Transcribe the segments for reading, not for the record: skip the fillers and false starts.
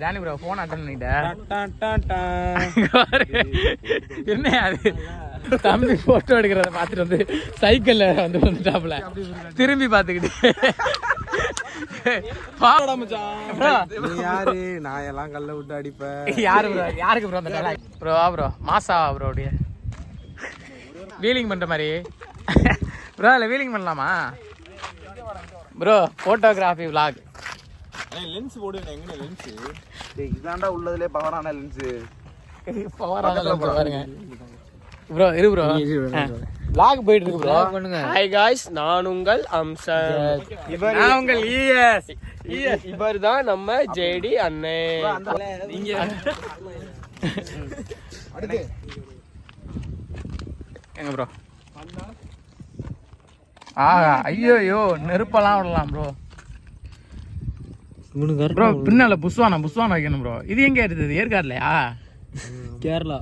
Johnny bro phone attend பண்ணிட்டேன். என்ன அது தம்பி போட்டோ எடுக்கிறத பார்த்துட்டு வந்து சைக்கிள்ல வந்துட்டாப்ல திரும்பி பார்த்துக்கிட்டு யாரு நான் எல்லாம் கல்ல விட்டு அடிப்பேன். யாரு ப்ரோ யாருக்கு ப்ரோ அந்த ப்ரோ ப்ரோ மாசா ப்ரோ அப்படியே வீலிங் பண்ற மாதிரி ப்ரோ இல்லை வீலிங் பண்ணலாமா ப்ரோ ஃபோட்டோகிராஃபி விளாக் லென்ஸ் போடுங்க. எங்க லென்ஸ் இதாண்டா உள்ளதுலே பவரான லென்ஸ். பவரான லென்ஸ் பாருங்க ப்ரோ. இரு ப்ரோ விளாக் போயிட்டு இருக்கு ப்ரோ. பண்ணுங்க. ஹாய் गाइस, நான் உங்கள் அம்சன். நான் உங்கள் ES. இவர்தான் நம்ம ஜேடி அண்ணே. நீங்க அடுத்து எங்க ப்ரோ? ஐயோ நெருப்பெல்லாம் விடலாம் ப்ரோ. ப்ரோ பின்னால புஸ்வானா வைக்கணும் ப்ரோ. இது எங்க இருக்குது? ஏற்காடுலையா? கேரளா.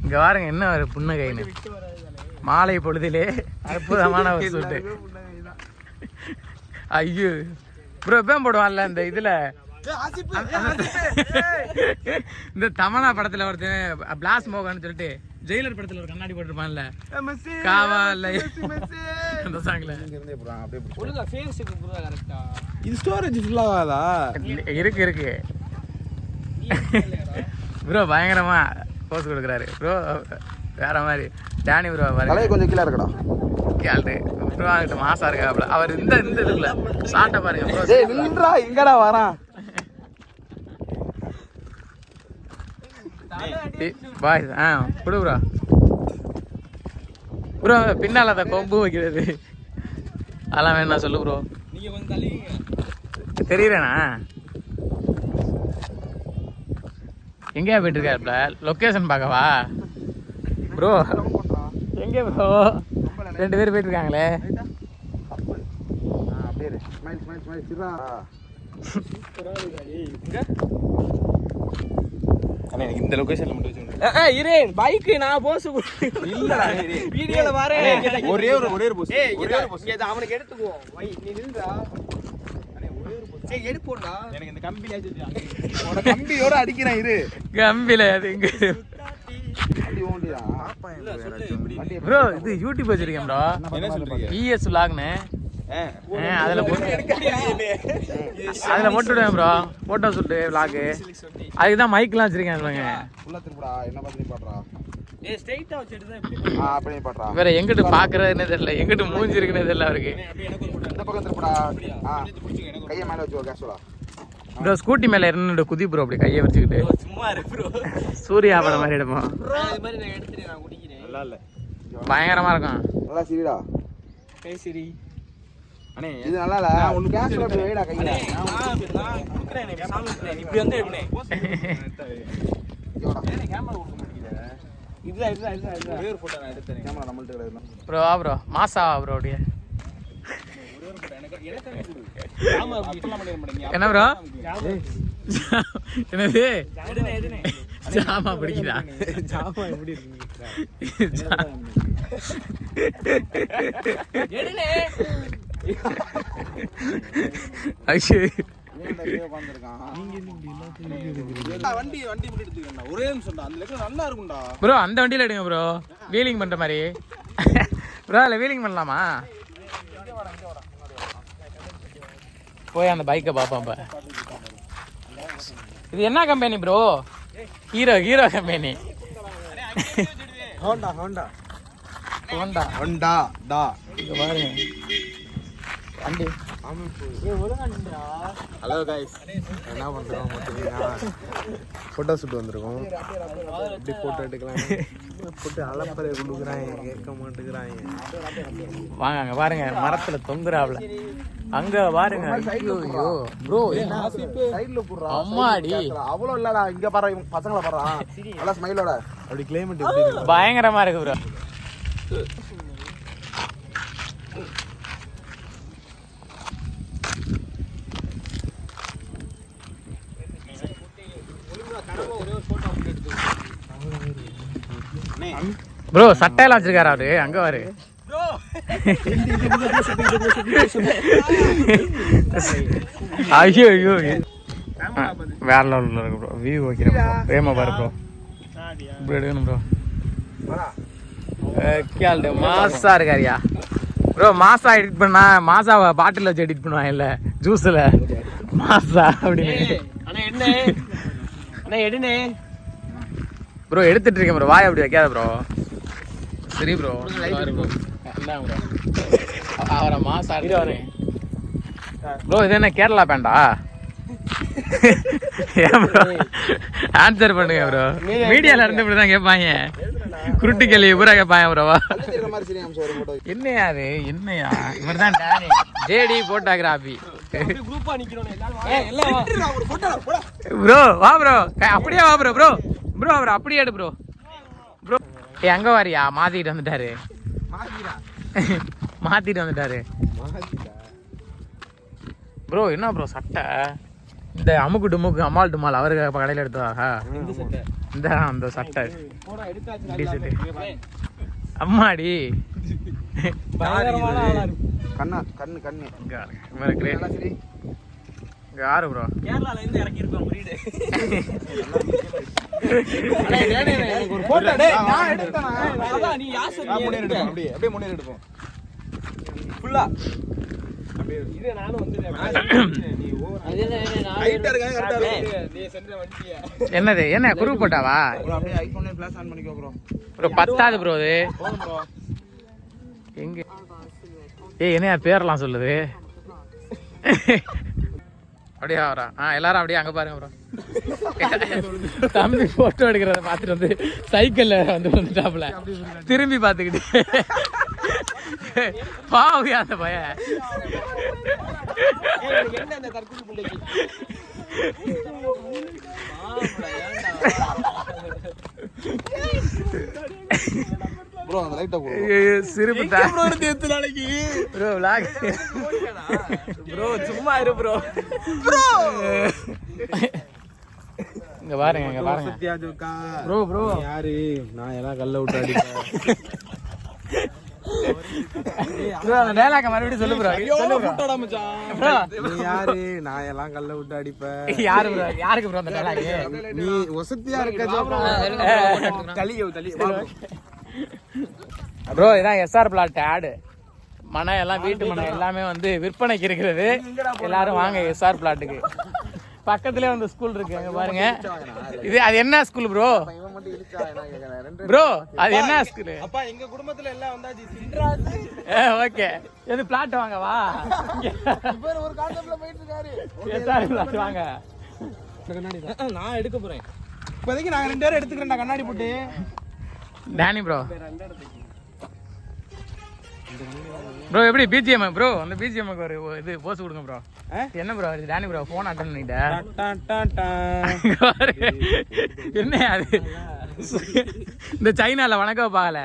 இங்க பாருங்க என்ன ஒரு புன்னகைன்னு. மாலை பொழுதிலே அற்புதமான ஒரு சூட்டு. ஐயோ ப்ரோ பேம் போடுவான்ல இந்த இதுல இந்த தமனா படத்துல ஒருத்தன் பிளாஸ் மோகன்னு சொல்லிட்டு ஜெயிலர் படத்துல ஒரு கண்ணாடி போட்டுருப்பான்ல காவால அந்த சாங்ல இது ஸ்டோரேஜ் ஃபுல் ஆகாதா? இருக்கு ப்ரோ பயங்கரமா போஸ் கொடுக்குறாரு ப்ரோ. வேற மாதிரி டானி ப்ரோ பாருங்க கொஞ்சம் கீழே இருக்கடா கேள்வி ப்ரோ ஆகிட்ட மாசா இருக்காப்ல. அவர் இந்த இதுல சாட்டை பாருங்க ப்ரோ. நின்றா எங்கடா வரான் பாய். கொடு ப்ரோ. ப்ரோ பின்னால் அதை கொம்பு வைக்கிறது அதெல்லாம் வேணா சொல்லு ப்ரோ. தெரியுறேண்ணா எங்கேயா போயிட்டு இருக்காருப்ல? லொக்கேஷன் பார்க்கவா ப்ரோ? எங்கே ப்ரோ? 2 பேர் போயிட்டு இருக்காங்களே. எனக்கு இந்த லொகேஷன்ல மட்டும் வச்சு இரு பைக் நான் போஸ் இல்லடா வீடியோல வரேன். ஒரே ஒரு போஸ். அவனுக்கு எடுத்துக்கோ. நீ நில்றா. சரி எடுப்போடா. எனக்கு இந்த கம்பில ஏத்தி உன கம்பியோட அடிக்கிறேன். இரு கம்பில அது எங்க அடி ஓண்டிடா ப்ரோ. இது யூடியூப் வச்சிருக்கேன் ப்ரோ. என்ன சொல்றீங்க? ES vlogனு அதுல போட்டு விடுவேன் ப்ரோ. Photo shoot vlog. அதுக்குதான் மைக்லாம் வச்சிருக்கேன் சொல்லுங்க. உள்ள திருப்புடா. என்ன பண்ணி பாடுறா? ஏய் ஸ்ட்ரைட்டா வச்சிட்டு தான் இப்படி அப்படி பாடுறா. வேற எங்கிட்டு பாக்குறதுன்னு தெரியல, எங்கிட்டு மூஞ்சி இருக்குன்னு தெரியல அவருக்கு. இந்த பக்கம் திருப்புடா. கையை மேல வச்சுக்கோ கேஷுவலா. ப்ரோ ஸ்கூட்டி மேல இருந்து குதி ப்ரோ அப்படி கையை வச்சுக்கிட்டு. சும்மா இரு ப்ரோ. சூர்யா படம் மாதிரி எடுப்போம். இது மாதிரி நான் எடுத்துறேன். நான் குடிக்கிறேன். நல்லா இல்ல. பயங்கரமா இருக்கும். நல்லா சிரிடா. ஏய் சிரி. அண்ணே இது நல்லா இல்ல. ஒன்னு கேஷுவலா அப்படி வைடா கையில. நான் குடுக்குறேன். நீ சாமி இப்படி வந்து எடுனே. ஏனே கேமரா கொடுக்க மாட்டீங்க. இதுதான் ஒரே ஒரு போட்டோ நான் எடுத்தேன். கேமரா நம்மள்ட்ட கிடையாது ப்ரோ. ப்ரோ மாசா ப்ரோ அப்படியே என்ன ப்ரோ? என்னது ஜாமா பிடிக்குதா? ஜாமா எப்படி இருக்கு? ப்ரோ அந்த வண்டியில எடுங்க ப்ரோ. வீலிங் பண்ற மாதிரி ப்ரோ. இல்ல வீலிங் பண்ணலாமா? போய் அந்த பைக்கை பார்ப்போம். இது என்ன company bro? Hero company. Honda டா. இங்க பாருங்க வண்டி. ஹலோ கைஸ், என்ன பண்றோம்? போட்டோ ஷூட் வந்திருக்கோம். இப்படி போட்டோ எடுக்கலாம். போட்டு அலப்பறை கொடுக்குறாங்க, கேட்க மாட்டேங்கிறாங்க. வாங்க அங்க பாருங்க மரத்துல தொங்குறாப்ல. அங்க பாருங்க. ஐயோ ப்ரோ சைடுல போடுறா. அம்மாடி அவ்வளோ இல்லடா. இங்க பாரு பசங்களை பாடுறா. நல்லா ஸ்மைலோட அப்படி கிளைமேட் எப்படி இருக்கு? பயங்கரமா இருக்கு ப்ரோ. ப்ரோ சட்டையெல்லாம் வச்சிருக்காரு அவரு. அங்க பாரு ஐயோ ஐயோ வேற லெவலில் இருக்கு ப்ரோ. வியூ வைக்கிறேன் ப்ரோ. வேமா பாரு ப்ரோ. இப்படி எடுக்கணும் ப்ரோ. கேள்வி மாசா இருக்காரியா ப்ரோ. மாசா எடிட் பண்ணா மாசாவை பாட்டில் வச்சு எடிட் பண்ணுவாங்க இல்லை ஜூஸில் மாசா அப்படின்னு. அண்ணா என்ன அண்ணா எடுனே ப்ரோ எடுத்துட்டு இருக்கேன் ப்ரோ. வாய் அப்படி வைக்காத ப்ரோ. சரி ப்ரோ. ப்ரோ அவரை மாசா ப்ரோ. இது என்ன கேரளா பேண்டா? ஆன்சர் பண்ணுங்க ப்ரோ. மீடியால இருந்து இப்படிதான் கேட்பாங்க. குருட்டு கேள்வி பூரா கேட்பாங்க ப்ரோவா. என்னையா அது? என்னையா இவர் தான் டேனி ஜேடி போட்டோகிராஃபி குரூப்பா நிக்கிறோம் எல்லாரும். ப்ரோ வா ப்ரோ. அப்படியே வா ப்ரோ. ப்ரோ ப்ரோ அவர் அப்படியே எடு ப்ரோ. ப்ரோ எங்க வாரியா? மாத்திட்டு வந்துட்டாரு. மாத்திட்டு வந்துட்டாரு ப்ரோ. என்ன ப்ரோ சட்டை? இந்த அமுக்கு டுமுக்கு அம்மாள் டுமால் அவரு கடையில் எடுத்ததாக இந்த அந்த சட்டை அம்மாடி. கண்ணா கண்ணு கண்ணு இங்க யாரு ப்ரோ? கேரளால இருந்து இறக்கி இருக்கோம் வீடு. நீ யார் சொன்னீங்க? அப்படியே முன்னேறி எடுப்போம் ஃபுல்லா இதே நானும் வந்துட்டேன். என்னது என்ன குரு போட்டாவா? ப்ரோ பத்தாது ப்ரோ. அது எங்க என்னையா பேர்லாம் சொல்லுது? அப்படியே வரா. எல்லாரும் அப்படியே அங்க பாருங்க ப்ரோ. தம்பி போட்டோ எடுக்கிறத பார்த்துட்டு வந்து சைக்கிள்ல வந்துட்டாப்புல திரும்பி பார்த்துக்கிட்டு பாவியா அந்த பையன். ப்ரோ அந்த லைட்டா போ. சிரிப்பு நாளைக்கு ப்ரோ vlog ப்ரோ சும்மா இரு ப்ரோ. இங்க பாருங்க இங்க பாருங்க ப்ரோ. ப்ரோ யாரு? நான் எல்லாம் கல்ல விட்டு அடிப்பேன். ப்ரோ அந்த டயலாக மறுபடியும் சொல்லு ப்ரோ. சொல்லு ப்ரோ. ப்ரோ நீ யாரு? நான் எல்லாம் கல்ல விட்டு அடிப்பேன். யாரு ப்ரோ? யாருக்கு ப்ரோ அந்த டயலாக்? நீ வசதியா இருக்க ப்ரோ. இதான் எஸ்ஆர் பிளாட் ஆடு. மனை எல்லாம் வீட்டு மனை எல்லாமே வந்து விற்பனைக்கு இருக்கிறது. எல்லாரும் வாங்க எஸ்ஆர் பிளாட்டுக்கு. பக்கத்துலேயே வந்து ஸ்கூல் இருக்கு அங்க பாருங்க. இது அது என்ன ஸ்கூல் ப்ரோ? ப்ரோ அது என்ன ஸ்கூல்? அப்பா எங்க குடும்பத்துல எல்லாம் வந்தாச்சு. ஓகே எது பிளாட் வாங்க வா. ஒரு கான்செப்ட்ல போயிட்டு இருக்காரு. எஸ்ஆர் பிளாட் வாங்க. நான் எடுக்க போறேன். இப்போதைக்கு நாங்க 2 பேரும் எடுத்துக்கிறேன்டா கண்ணாடி போட்டு. Danny bro. ப்ரோ எப்படி பிஜிஎம் ப்ரோ? அந்த பிஜிஎம்க்கு ஒரு இது போஸ் கொடுங்க ப்ரோ. என்ன ப்ரோ இது? டேனி ப்ரோ ஃபோன் அட்டன் பண்ணிட்டேன். என்ன அது? இந்த சைனால வணக்கம் பார்க்கல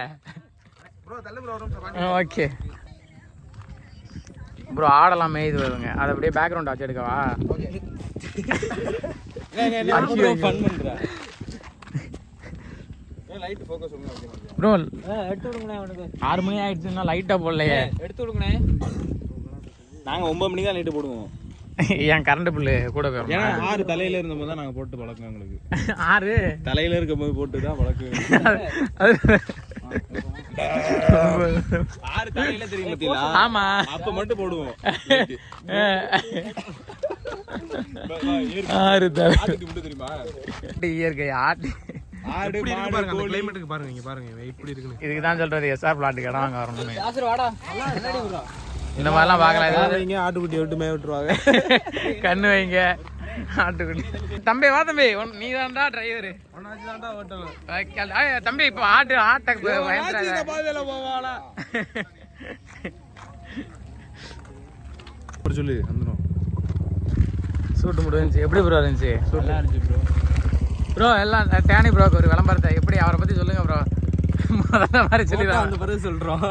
ஓகே ப்ரோ. ஆடெல்லாம் மேய்து வருங்க. அதை அப்படியே பேக்ரவுண்ட் ஆச்சு எடுக்கவா? ப்ரோ 6 மணி ஆயிடுச்சுன்னா லைட்டா போடலையே. எடுத்து விடுங்கண்ணே. நாங்க 9 மணிக்கு தான் லைட்டு போடுவோம். என் கரண்ட் பில்லு கூட போயிடும். ஏன்னா 6 தலையில இருந்தபோது தான் நாங்க போட்டு பழக்கம். எங்களுக்கு 6 தலையில இருக்கும் போது போட்டு தான் பழக்கம். 6 தலையில தெரியும் பாத்தீங்களா? ஆமா அப்ப மட்டும் போடுவோம். 6 தலை மட்டும் தெரியுமா? இயற்கை ஆட்டு ஆடு பாருங்க அந்த கிளைமேட்டுக்கு பாருங்க. இங்க பாருங்க எப்படி இருக்குன்னு. இதுக்கு தான் சொல்றது எஸ்ஆர் பிளாட்டுக்கு இடம் வாங்க வரணுமே. வாடா இந்த மாதிரிலாம் பார்க்கலாம். ஏதாவது இங்க ஆட்டுக்குட்டி விட்டு மேய விட்டுருவாங்க. கண்ணு வைங்க ஆட்டுக்குட்டி. தம்பி வா தம்பி. நீ தான்டா டிரைவர். தம்பி இப்போ ஆட்டை சொல்லு வந்துடும். சூட்டு முடிஞ்சு எப்படி ப்ரோ இருந்துச்சு? ப்ரோ எல்லாம் டேனி ப்ரோக்கு ஒரு விளம்பரத்தை எப்படி அவரை பத்தி சொல்லுங்க ப்ரோ. முதல்ல மாதிரி சொல்லி அந்த பிறகு சொல்றோம்.